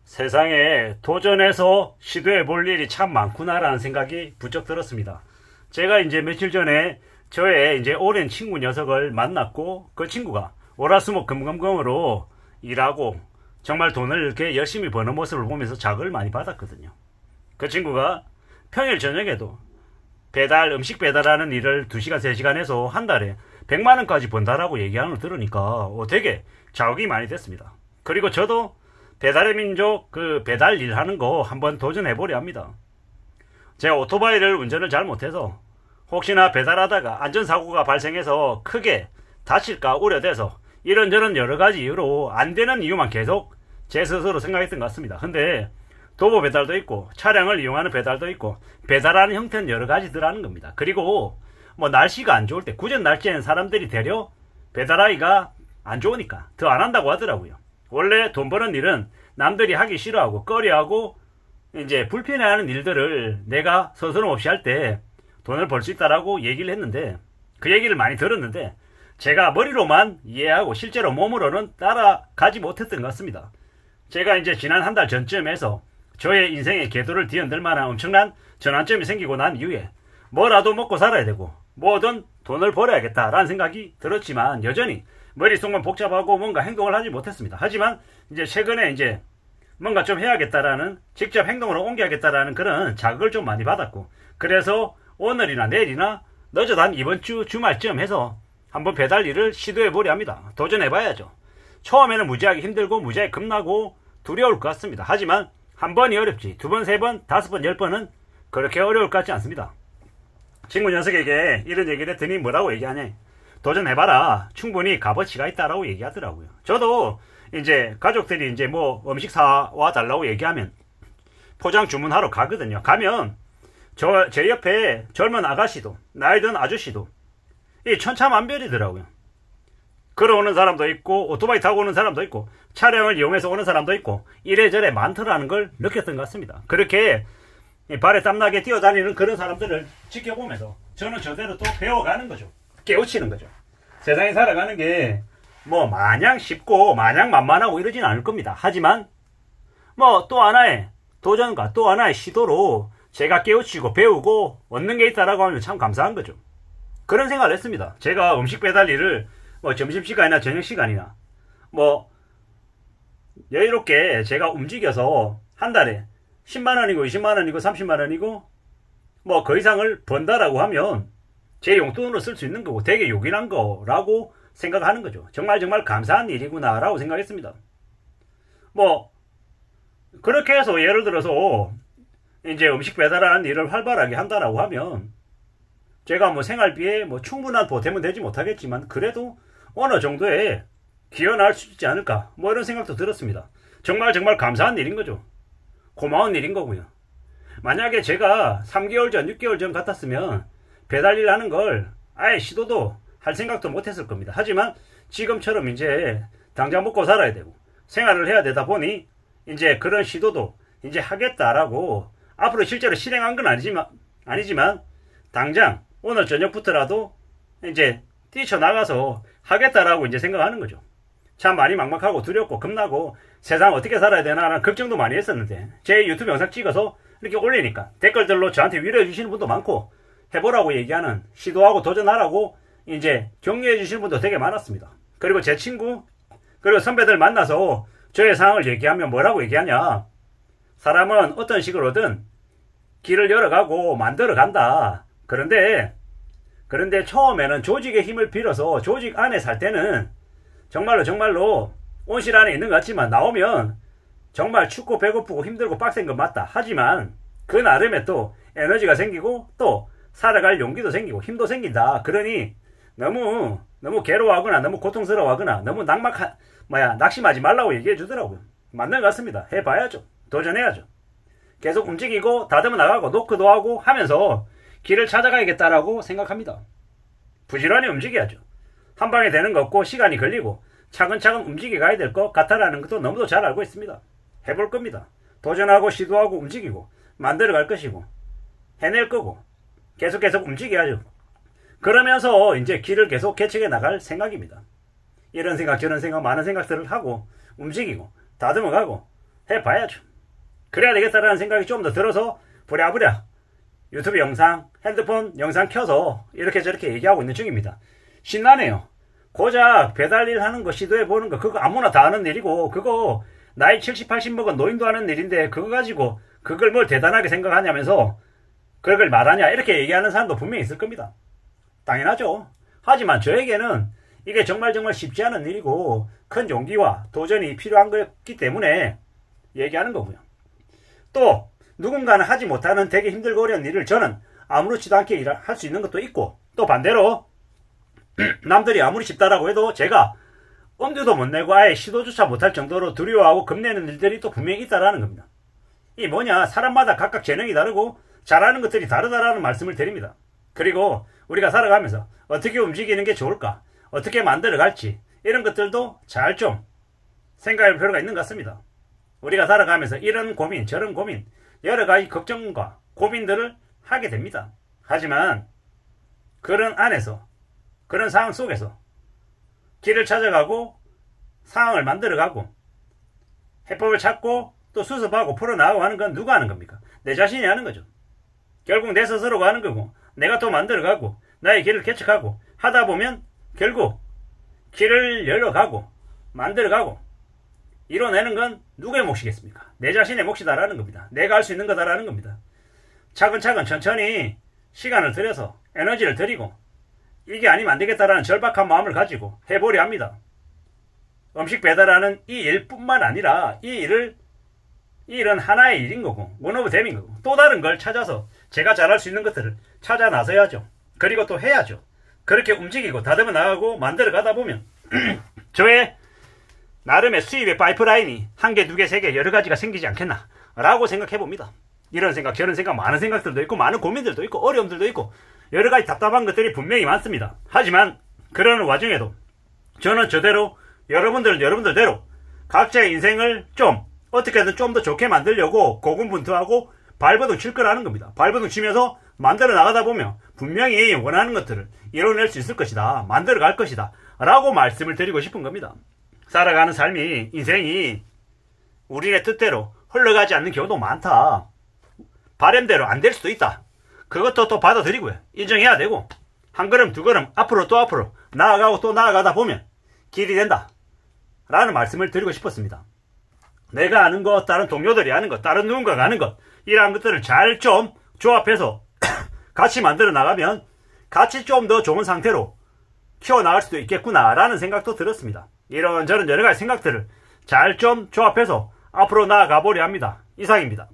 세상에 도전해서 시도해 볼 일이 참 많구나라는 생각이 부쩍 들었습니다. 제가 이제 며칠 전에 저의 이제 오랜 친구 녀석을 만났고, 그 친구가 월화수목금금금으로 일하고 정말 돈을 이렇게 열심히 버는 모습을 보면서 자극을 많이 받았거든요. 그 친구가 평일 저녁에도 음식 배달하는 일을 2시간 3시간 해서 한 달에 100만원까지 번다라고 얘기하는 걸 들으니까 되게 자극이 많이 됐습니다. 그리고 저도 배달의 민족 그 배달 일 하는 거 한번 도전해보려 합니다. 제가 오토바이를 운전을 잘 못해서 혹시나 배달하다가 안전사고가 발생해서 크게 다칠까 우려돼서 이런저런 여러가지 이유로 안되는 이유만 계속 제 스스로 생각했던 것 같습니다. 근데 도보 배달도 있고 차량을 이용하는 배달도 있고 배달하는 형태는 여러가지들 하는 겁니다. 그리고 뭐 날씨가 안 좋을 때, 구전 날씨에는 사람들이 되려 배달하기가 안 좋으니까 더 안 한다고 하더라고요. 원래 돈 버는 일은 남들이 하기 싫어하고 꺼려하고 이제 불편해하는 일들을 내가 서스럼 없이 할 때 돈을 벌 수 있다라고 얘기를 했는데, 그 얘기를 많이 들었는데 제가 머리로만 이해하고 실제로 몸으로는 따라가지 못했던 것 같습니다. 제가 이제 지난 한 달 전쯤에서 저의 인생의 궤도를 뒤흔들 만한 엄청난 전환점이 생기고 난 이후에 뭐라도 먹고 살아야 되고 뭐든 돈을 벌어야겠다라는 생각이 들었지만 여전히 머릿속만 복잡하고 뭔가 행동을 하지 못했습니다. 하지만 이제 최근에 이제 뭔가 좀 해야겠다라는, 직접 행동으로 옮겨야겠다라는 그런 자극을 좀 많이 받았고, 그래서 오늘이나 내일이나 늦어도 한 이번 주 주말쯤 해서 한번 배달 일을 시도해보려 합니다. 도전해봐야죠. 처음에는 무지하게 힘들고 무지하게 겁나고 두려울 것 같습니다. 하지만 한 번이 어렵지 2번, 3번, 5번, 10번은 그렇게 어려울 것 같지 않습니다. 친구 녀석에게 이런 얘기를 했더니 뭐라고 얘기하냐, 도전해봐라, 충분히 값어치가 있다라고 얘기하더라고요. 저도 이제 가족들이 이제 뭐 음식 사와 달라고 얘기하면 포장 주문하러 가거든요. 가면 제 옆에 젊은 아가씨도 나이 든 아저씨도 이 천차만별이더라고요. 걸어오는 사람도 있고 오토바이 타고 오는 사람도 있고 차량을 이용해서 오는 사람도 있고 이래저래 많더라는 걸 느꼈던 것 같습니다. 그렇게 발에 땀나게 뛰어다니는 그런 사람들을 지켜보면서 저는 저대로 또 배워가는 거죠. 깨우치는 거죠. 세상에 살아가는 게 뭐 마냥 쉽고 마냥 만만하고 이러진 않을 겁니다. 하지만 뭐 또 하나의 도전과 또 하나의 시도로 제가 깨우치고 배우고 얻는 게 있다라고 하면 참 감사한 거죠. 그런 생각을 했습니다. 제가 음식 배달 일을 뭐 점심시간이나 저녁시간이나 뭐 여유롭게 제가 움직여서 한 달에 10만원이고 20만원이고 30만원이고 뭐 그 이상을 번다라고 하면 제 용돈으로 쓸 수 있는 거고 되게 요긴한 거라고 생각하는 거죠. 정말 감사한 일이구나 라고 생각했습니다. 뭐 그렇게 해서 예를 들어서 이제 음식 배달하는 일을 활발하게 한다라고 하면 제가 뭐 생활비에 뭐 충분한 보탬은 되지 못하겠지만 그래도 어느 정도의 기여할 수 있지 않을까, 뭐 이런 생각도 들었습니다. 정말 감사한 일인 거죠. 고마운 일인 거고요. 만약에 제가 3개월 전 6개월 전 같았으면 배달 일 하는 걸 아예 시도도 할 생각도 못했을 겁니다. 하지만 지금처럼 이제 당장 먹고 살아야 되고 생활을 해야 되다 보니 이제 그런 시도도 이제 하겠다라고, 앞으로 실제로 실행한 건 아니지만 당장 오늘 저녁부터라도 이제 뛰쳐나가서 하겠다라고 이제 생각하는 거죠. 참 많이 막막하고 두렵고 겁나고 세상 어떻게 살아야 되나라는 걱정도 많이 했었는데 제 유튜브 영상 찍어서 이렇게 올리니까 댓글들로 저한테 위로해 주시는 분도 많고 해보라고 얘기하는, 시도하고 도전하라고 이제 격려해 주시는 분도 되게 많았습니다. 그리고 제 친구 그리고 선배들 만나서 저의 상황을 얘기하면 뭐라고 얘기하냐, 사람은 어떤 식으로든 길을 열어가고 만들어 간다. 그런데 처음에는 조직의 힘을 빌어서 조직 안에 살 때는 정말로 온실 안에 있는 것 같지만 나오면 정말 춥고 배고프고 힘들고 빡센 건 맞다. 하지만 그 나름의 또 에너지가 생기고 또 살아갈 용기도 생기고 힘도 생긴다. 그러니 너무 괴로워하거나 너무 고통스러워하거나 너무 낙심하지 말라고 얘기해 주더라고요. 맞는 것 같습니다. 해봐야죠. 도전해야죠. 계속 움직이고 다듬어 나가고 노크도 하고 하면서 길을 찾아가야겠다라고 생각합니다. 부지런히 움직여야죠. 한 방에 되는 거 없고 시간이 걸리고 차근차근 움직여 가야 될 것 같다라는 것도 너무도 잘 알고 있습니다. 해볼 겁니다. 도전하고 시도하고 움직이고 만들어 갈 것이고 해낼 거고 계속 움직여야죠. 그러면서 이제 길을 계속 개척해 나갈 생각입니다. 이런 생각 저런 생각 많은 생각들을 하고 움직이고 다듬어 가고 해봐야죠. 그래야 되겠다라는 생각이 좀 더 들어서 부랴부랴 유튜브 영상, 핸드폰 영상 켜서 이렇게 저렇게 얘기하고 있는 중입니다. 신나네요. 고작 배달일 하는 거 시도해보는 거 그거 아무나 다 하는 일이고 그거 나이 70, 80 먹은 노인도 하는 일인데 그거 가지고 그걸 뭘 대단하게 생각하냐면서 그걸 말하냐 이렇게 얘기하는 사람도 분명히 있을 겁니다. 당연하죠. 하지만 저에게는 이게 정말 쉽지 않은 일이고 큰 용기와 도전이 필요한 거기 때문에 얘기하는 거고요. 또 누군가는 하지 못하는 되게 힘들고 어려운 일을 저는 아무렇지도 않게 할 수 있는 것도 있고 또 반대로 남들이 아무리 쉽다라고 해도 제가 엄두도 못 내고 아예 시도조차 못할 정도로 두려워하고 겁내는 일들이 또 분명히 있다라는 겁니다. 이 뭐냐, 사람마다 각각 재능이 다르고 잘하는 것들이 다르다라는 말씀을 드립니다. 그리고 우리가 살아가면서 어떻게 움직이는 게 좋을까, 어떻게 만들어갈지 이런 것들도 잘 좀 생각할 필요가 있는 것 같습니다. 우리가 살아가면서 이런 고민 저런 고민 여러 가지 걱정과 고민들을 하게 됩니다. 하지만 그런 안에서 그런 상황 속에서 길을 찾아가고 상황을 만들어가고 해법을 찾고 또 수습하고 풀어나가고 하는 건 누가 하는 겁니까? 내 자신이 하는 거죠. 결국 내 스스로가 하는 거고 내가 또 만들어가고 나의 길을 개척하고 하다 보면 결국 길을 열어가고 만들어가고 이뤄내는 건 누구의 몫이겠습니까? 내 자신의 몫이다라는 겁니다. 내가 할 수 있는 거다라는 겁니다. 차근차근 천천히 시간을 들여서 에너지를 들이고 이게 아니면 안 되겠다라는 절박한 마음을 가지고 해보려 합니다. 음식 배달하는 이 일뿐만 아니라 이 일은 하나의 일인 거고 one of them인 거고 또 다른 걸 찾아서 제가 잘할 수 있는 것들을 찾아 나서야죠. 그리고 또 해야죠. 그렇게 움직이고 다듬어 나가고 만들어 가다 보면 저의 나름의 수입의 파이프라인이 한 개, 두 개, 세 개 여러 가지가 생기지 않겠나 라고 생각해 봅니다. 이런 생각 저런 생각 많은 생각들도 있고 많은 고민들도 있고 어려움들도 있고 여러 가지 답답한 것들이 분명히 많습니다. 하지만 그러는 와중에도 저는 저대로 여러분들대로 각자의 인생을 좀 어떻게든 좀 더 좋게 만들려고 고군분투하고 발버둥 칠 거라는 겁니다. 발버둥 치면서 만들어 나가다 보면 분명히 원하는 것들을 이뤄낼 수 있을 것이다. 만들어 갈 것이다. 라고 말씀을 드리고 싶은 겁니다. 살아가는 삶이 인생이 우리의 뜻대로 흘러가지 않는 경우도 많다. 바람대로 안 될 수도 있다. 그것도 또 받아들이고요. 인정해야 되고 한 걸음 두 걸음 앞으로 또 앞으로 나아가고 또 나아가다 보면 길이 된다. 라는 말씀을 드리고 싶었습니다. 내가 아는 것, 다른 동료들이 아는 것, 다른 누군가가 아는 것 이러한 것들을 잘 좀 조합해서 같이 만들어 나가면 같이 좀 더 좋은 상태로 키워나갈 수도 있겠구나 라는 생각도 들었습니다. 이런저런 여러 가지 생각들을 잘 좀 조합해서 앞으로 나아가 보려 합니다. 이상입니다.